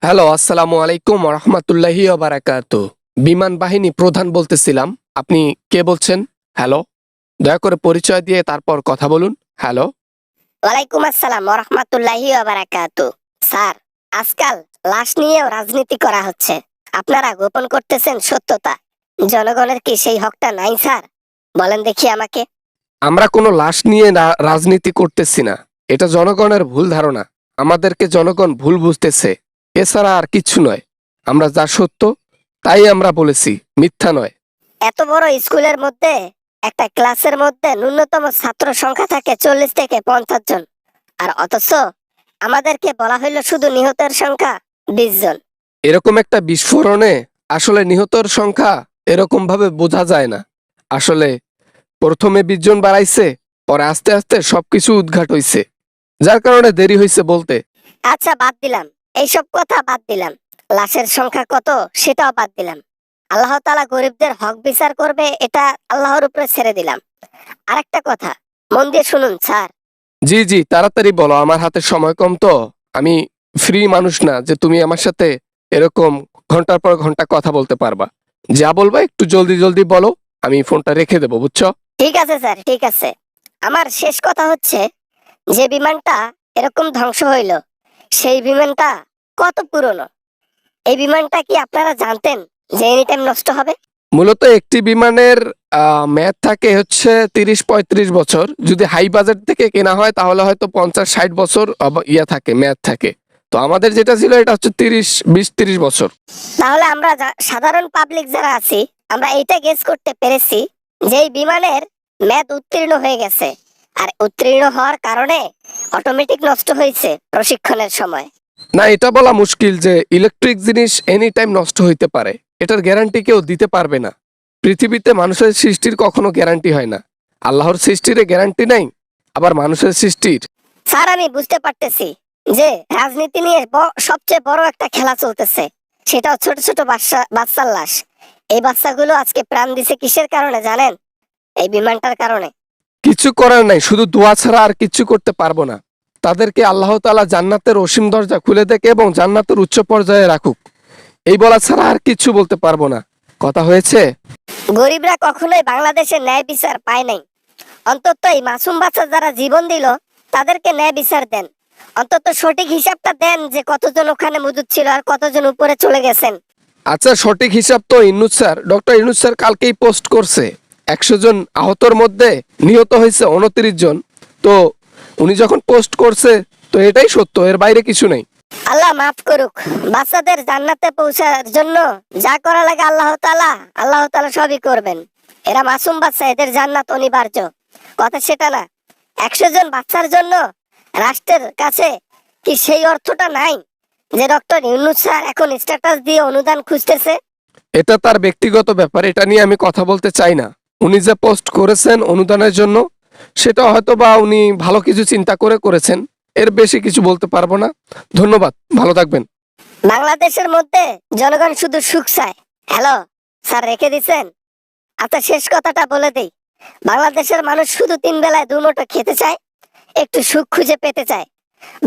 Hello, আসসালামু আলাইকুম রহমতুল্লাহি বারাকাতু। বিমান বাহিনী প্রধান বলতেছিলাম। আপনি কে বলছেন? হ্যালো, দয়া করে পরিচয় দিয়ে তারপর কথা বলুন। হ্যালো। ওয়ালাইকুম আসসালাম ওয়া রাহমাতুল্লাহি ওয়া বারাকাতুহু। স্যার, আজকাল লাশ নিয়েও রাজনীতি করা হচ্ছে। আপনারা গোপন করতেছেন সত্যতা। জনগণের কি সেই হকটা নাই স্যার? বলেন দেখি আমাকে। আমরা কোনো লাশ নিয়ে রাজনীতি করতেছি না। এটা জনগণের ভুল ধারণা। আমাদেরকে জনগণ ভুল বুঝতেছে, এছাড়া আর কিচ্ছু নয়। আমরা যা সত্য তাই আমরা বলেছি, মিথ্যা নয়। এত বড় স্কুলের মধ্যে একটা ক্লাসের মধ্যে ন্যূনতম ছাত্র সংখ্যা থাকে 40 থেকে 50 জন। আর অথচ আমাদেরকে বলা হইল শুধু নিহতের সংখ্যা 20 জন। এরকম একটা বিস্ফোরণে আসলে নিহতর সংখ্যা এরকম ভাবে বোঝা যায় না। আসলে প্রথমে 20 জন বাড়াইছে, পরে আস্তে আস্তে সবকিছু উদ্ঘাট হইছে, যার কারণে দেরি হইছে বলতে। আচ্ছা, বাদ দিলাম, এইসব কথা বাদ দিলাম। লাশের সংখ্যা কত সেটাও বাদ দিলাম। আল্লাহ তাআলা গরিবদের হক বিচার করবে, এটা আল্লাহর উপরে ছেড়ে দিলাম। আরেকটা কথা, মন দিয়ে শুনুন স্যার। জি জি, তাড়াতাড়ি বলো, আমার হাতে সময় কম তো। আমি ফ্রি মানুষ না যে তুমি আমার সাথে এরকম ঘন্টার পর ঘন্টা কথা বলতে পারবা। যা বলবা একটু জলদি জলদি বলো, আমি ফোনটা রেখে দেবো, বুঝছো? ঠিক আছে স্যার, ঠিক আছে। আমার শেষ কথা হচ্ছে, যে বিমানটা এরকম ধ্বংস হইল, সেই বিমানটা কত পুরনো? এই বিমানটা কি আপনারা জানতেন যে এনি টাইম নষ্ট হবে? মূলত একটি বিমানের মেয়াদ থাকে হচ্ছে 30-35 বছর। যদি হাই বাজেট থেকে কেনা হয় তাহলে হয়তো 50-60 বছর থাকে, মেয়াদ থাকে। তো আমাদের যেটা ছিল এটা হচ্ছে 20-30 বছর। তাহলে আমরা সাধারণ পাবলিক যারা আছি, আমরা এইটা গেস করতে পেরেছি যে এই বিমানের মেয়াদ উত্তীর্ণ হয়ে গেছে। আর উত্তীর্ণ হওয়ার কারণে অটোমেটিক নষ্ট হয়েছে প্রশিক্ষণের সময়। না, এটা বলা মুশকিল যে ইলেকট্রিক জিনিস এনি টাইম নষ্ট হইতে পারে, এটার গ্যারান্টি কেউ দিতে পারবে না। পৃথিবীতে মানুষের সৃষ্টির কখনো গ্যারান্টি হয় না। আল্লাহর সৃষ্টির গ্যারান্টি নাই, আবার মানুষের সৃষ্টির। স্যার, আমি বুঝতে পারতেছি যে রাজনীতি নিয়ে সবচেয়ে বড় একটা খেলা চলতেছে। সেটাও ছোট ছোট বাচ্চার লাশ। এই বাচ্চাগুলো আজকে প্রাণ দিছে কিসের কারণে জানেন? এই বিমানটার কারণে। কিছু করার নাই, শুধু দোয়া ছাড়া আর কিচ্ছু করতে পারবো না। তাদেরকে আল্লাহ তাআলা জান্নাতের অসীম দরজা খুলে দেখে এবং জান্নাতের উচ্চ পর্যায়ে রাখুক, এই বলা ছাড়া আর কিচ্ছু বলতে পারবো না। কথা হয়েছে? গরিবরা কখনোই বাংলাদেশের ন্যায় বিচার পায় নাই। অন্তত এই মাসুম বাচ্চা যারা জীবন দিল, তাদেরকে ন্যায় বিচার দেন। অন্তত সঠিক হিসাবটা দেন যে কতজন ওখানে মজুদ ছিল আর কতজন উপরে চলে গেছেন। আচ্ছা, সঠিক হিসাব তো Yunus sir, doctor Yunus sir কালকেই পোস্ট করছে। 100 জন আহতর মধ্যে নিহত হয়েছে 29 জন। তো উনি যখন পোস্ট করছে তো এটাই সত্য, এর বাইরে কিছু নেই। আল্লাহ মাফ করুক। বাচ্চাদের জান্নাতে পৌঁছার জন্য যা করা লাগে আল্লাহ তাআলা সবই করবেন। এরা মাসুম বাচ্চা, এদের জান্নাত অনিবার্য। কথা সেটা না। 100 জন বাচ্চার জন্য রাষ্ট্রের কাছে কি সেই অর্থটা নাই যে ডক্টর ইউনূস স্যার এখন স্ট্যাটাস দিয়ে অনুদান খুঁজতেছে? এটা তার ব্যক্তিগত ব্যাপার, এটা নিয়ে আমি কথা বলতে চাই না। উনি যে পোস্ট করেছেন অনুদানের জন্য, সেটা হয়তো বা উনি ভালো কিছু চিন্তা করে করেছেন, এর বেশি কিছু বলতে পারবো না। ধন্যবাদ, ভালো থাকবেন। বাংলাদেশের মধ্যে জনগণ শুধু সুখ চায়। হ্যালো স্যার, রেখে দিছেন? আচ্ছা, শেষ কথাটা বলে দেই। বাংলাদেশের মানুষ শুধু 3 বেলায় 2 মুঠো খেতে চায়, একটু সুখ খুঁজে পেতে চায়।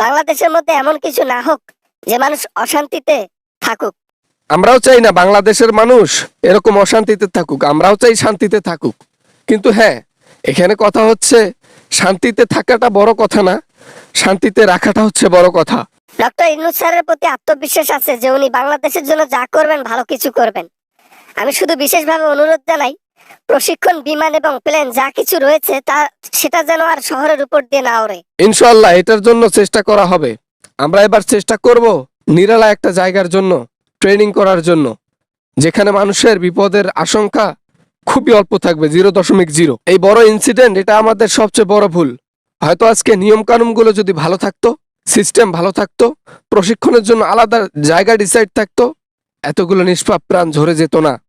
বাংলাদেশের মধ্যে এমন কিছু না হোক যে মানুষ অশান্তিতে থাকুক। আমরাও চাই না বাংলাদেশের মানুষ এরকম অশান্তিতে থাকুক, আমরাও চাই শান্তিতে থাকুক। কিন্তু হ্যাঁ, এখানে কথা হচ্ছে শান্তিতে থাকাটা বড় কথা না, শান্তিতে রাখাটা হচ্ছে বড় কথা। ডক্টর ইউনূস স্যারের প্রতি আত্মবিশ্বাস আছে যে উনি বাংলাদেশের জন্য যা করবেন ভালো কিছু করবেন। আমি শুধু বিশেষভাবে অনুরোধ জানাই, প্রশিক্ষণ বিমান এবং প্লেন যা কিছু রয়েছে সেটা যেন আর শহরের উপর দিয়ে না ওড়ে। ইনশাআল্লাহ এটার জন্য চেষ্টা করা হবে। আমরা এবার চেষ্টা করব নিরালা একটা জায়গার জন্য ট্রেনিং করার জন্য, যেখানে মানুষের বিপদের আশঙ্কা খুবই অল্প থাকবে, 0.0। এই বড় ইনসিডেন্ট, এটা আমাদের সবচেয়ে বড় ভুল। হয়তো আজকে নিয়ম কানুনগুলো যদি ভালো থাকতো, সিস্টেম ভালো থাকতো, প্রশিক্ষণের জন্য আলাদা জায়গা ডিসাইড থাকতো, এতগুলো নিষ্পাপ প্রাণ ঝরে যেত না।